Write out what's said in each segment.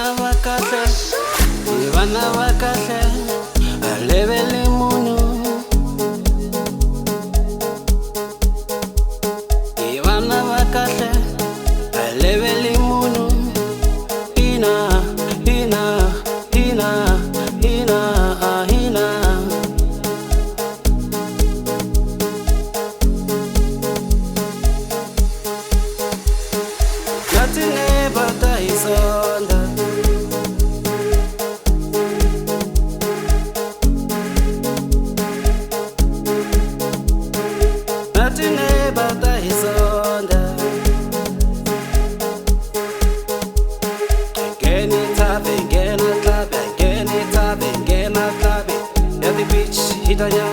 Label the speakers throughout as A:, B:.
A: Ivana va kahle, Ivana va kahle, alevele munhu. Ivana va kahle, alevele munhu. Hina, hina, hina, hina, hina. Nathi nebata isonda, nathi nebata isonda. Ngena ithabe, ngena klabe, ngena ithabe, ngena klabe. At the beach, hitanya.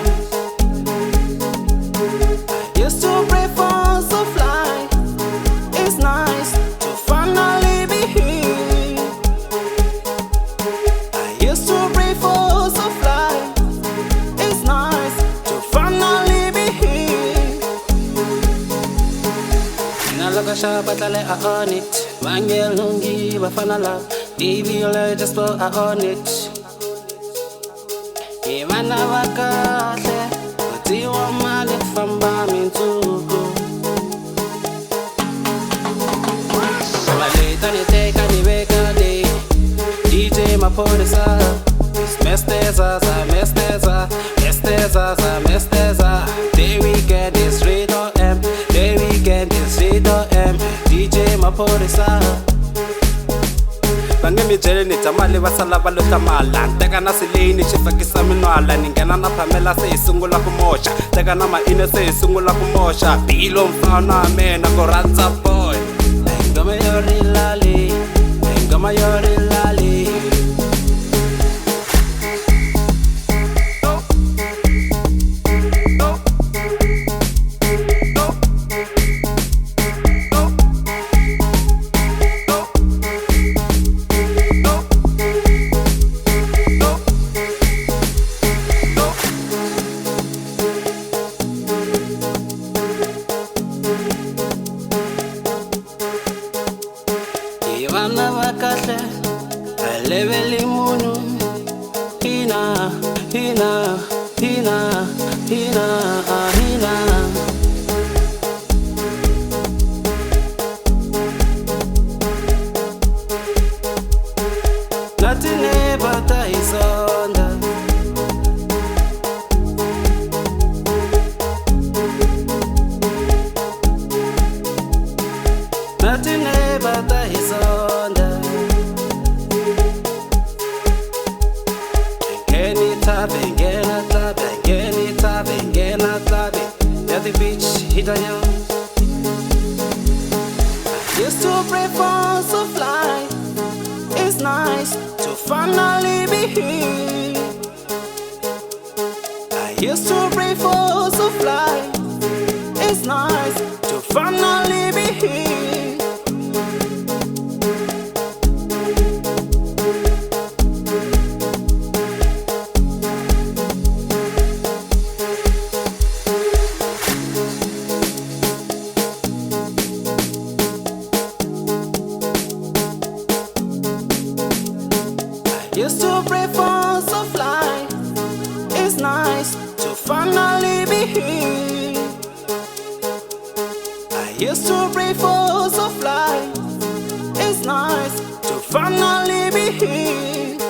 A: Used to pray for so fly. It's nice to finally be here. I used to pray for so fly. It's nice to finally be here. Nalaka shabatale on it. Mangelungi bafana love. DVL just put on it. Ivana va kahle, utiwa mali famba mintuku. Valeta ni teka ni beka day. DJ Mapolisa, Mr Zaza, Mr Zaza, Mr Zaza, Mr Zaza. Day weekend is Rito M, day weekend is Rito M. DJ Mapolisa. Bange mi jele ni tamali wasala baluta mala. Teka na sileni chifakisa minwala. Ningena na pamela se isungula kumosha. Teka na maine se isungula kumosha. Tilo mfana mena koranza boy. Engama yori lali, engama yori lali. Ivana va kahle, alevele munhu. Hina, hina, hina, hina, hina. Nathi nebata isonda, nathi nebata isonda. Ngena ithabe, ngena klabe, ngena ithabe, ngena klabe. At the beach, hitanya. Used to pray for so fly. It's nice to finally be here. I used to pray for so fly. It's nice to finally be here. Used to pray for so fly. It's nice to finally be here. I used to pray for so fly. It's nice to finally be here.